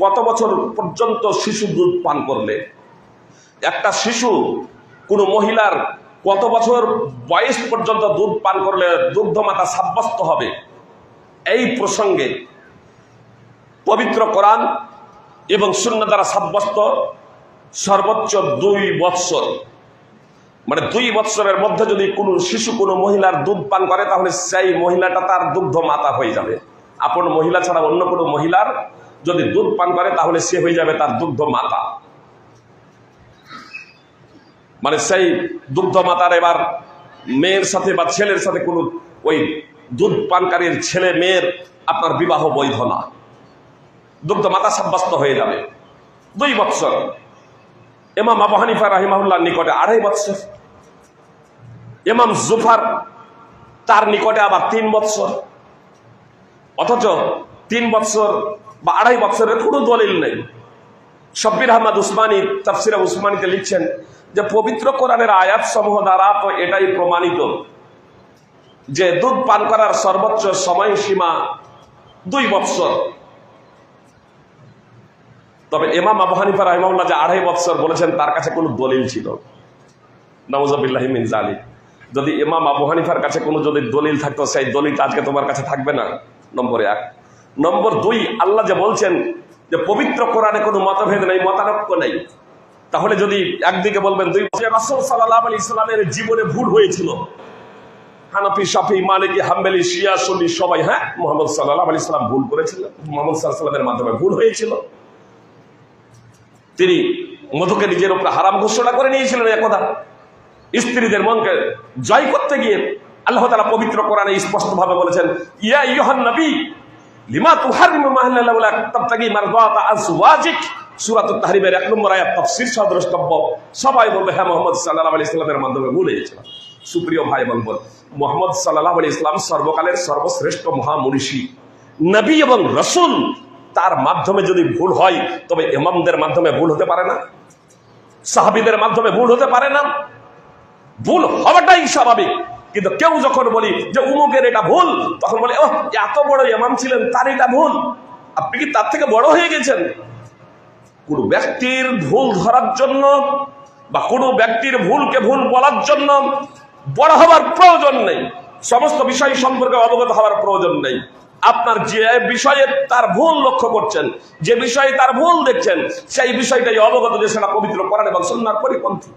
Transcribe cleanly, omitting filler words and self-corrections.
কত বছর পর্যন্ত শিশু দুধ পান করলে, একটা শিশু কোনো মহিলার কত বছর বয়স পর্যন্ত দুধ পান করলে দুগ্ধমাতা সাব্যস্ত হবে, এই প্রসঙ্গে পবিত্র কোরআন এবং সুন্নাহ দ্বারা সাব্যস্ত সর্বোচ্চ 2 বৎসর, মানে 2 বৎসরের মধ্যে যদি কোনো শিশু কোনো মহিলার দুধ পান করে তাহলে সেই মহিলাটা তার দুগ্ধ মাতা হয়ে যাবে। আপন মহিলা ছাড়া অন্য কোনো মহিলার যদি দুধ পান করে তাহলে সে হয়ে যাবে তার দুগ্ধ মাতা। মানে সেই দুগ্ধ মাতার এবার মেয়ের সাথে বা ছেলের সাথে কোনো ওই দুধ পানকারীর ছেলে মেয়ের আপনার বিবাহ বৈধ না, দুগ্ধ মাতা সাব্যস্ত হয়ে যাবে 2 বৎসর। ইমাম আবু হানিফা রাহিমাহুল্লাহর নিকটে 2.5 বৎসর, ইমাম জুফার তার নিকটে আবার 3 বৎসর। অথচ 3 বৎসর বা 2.5 বৎসরের কোনো দলিল নেই। শব্বির আহমদ উসমানী তাফসিরে উসমানীতে লিখছেন যে পবিত্র কোরআনের আয়াত সমূহ দ্বারা তো এটাই প্রমাণিত যে দুধ পান করার সর্বোচ্চ সময়সীমা 2 বৎসর। তবে ইমাম আবু হানিফা রাহিমাহুল্লাহ যে 2.5 বৎসর বলেছেন তার কাছে কোনো দলিল ছিল, নাউযুবিল্লাহি মিন যালিক। যদি ইমাম আবু হানিফার কাছে কোনো যদি দলিল থাকতো সেই দলিলটা আজকে তোমার কাছে থাকবে না, নম্বর 1। নম্বর 2, আল্লাহ যে বলছেন যে পবিত্র কোরআনে কোনো মতভেদ নেই, মতানৈক্য নেই, তাহলে যদি একদিকে বলবেন 2 বছর রাসূল সাল্লাল্লাহু আলাইহি সাল্লামের জীবনে ভুল হয়েছিল, হানাফি শাফি মালিকি হাম্বলি শিয়া সুন্নি সবাই, হ্যাঁ মুহাম্মদ সাল্লাল্লাহু আলাইহি সাল্লাম ভুল করেছিলেন, মুহাম্মদ সাল্লাল্লাহু আলাইহি সাল্লামের মাধ্যমে ভুল হয়েছিল, তিনি মধুকে নিজের উপরে হারাম ঘোষণা করে নিয়েছিলেন একদা। স্ত্রীদের মনকে জয় করতে গিয়ে আল্লাহ তাআলা পবিত্র কোরআনে স্পষ্টভাবে বলেছেন, ইয়া আইয়ুহান নবী লিমা তুহারিমু মা আহলাল্লাহু লাক তাবতাগি মারদাতা আজওয়াজিক। সূরাতুত তাহরিমের 1 নম্বর আয়াত তাফসীর সহ দ্রষ্টব্য। সবাই বলবে হ্যাঁ মুহাম্মদ সাল্লাল্লাহু আলাইহি সাল্লামের মাধ্যমে ভুল হয়েছিল। সুপ্রিয় ভাই এবং বোন, মুহাম্মদ সাল্লাল্লাহু আলাইহি সাল্লাম সর্বকালের সর্বশ্রেষ্ঠ মহামনীষী নবী এবং রাসূল, তার মাধ্যমে যদি ভুল হয় তবে ইমামদের মাধ্যমে ভুল হতে পারে না, সাহাবীদের মাধ্যমে ভুল হতে পারে না। ভুল হওয়াটাই স্বাভাবিক, কিন্তু কেউ যখন বলি যে উমুকের এটা ভুল, তখন বলে ওহ এত বড় ইমাম ছিলেন তার এটা ভুল, আপনি কি তার থেকে বড় হয়ে গেছেন? কোন ব্যক্তির ভুল ধরার জন্য বা কোনো ব্যক্তির ভুলকে ভুল বলার জন্য বড় হওয়ার প্রয়োজন নেই, সমস্ত বিষয় সম্পর্কে অবগত হওয়ার প্রয়োজন নেই। আপনার যে বিষয়ে তার ভুল লক্ষ্য করছেন, যে বিষয়ে তার ভুল দেখছেন, সেই বিষয়টাই অবগত যে সেটা পবিত্র কোরআন এবং সুন্নাহর পরিপন্থী।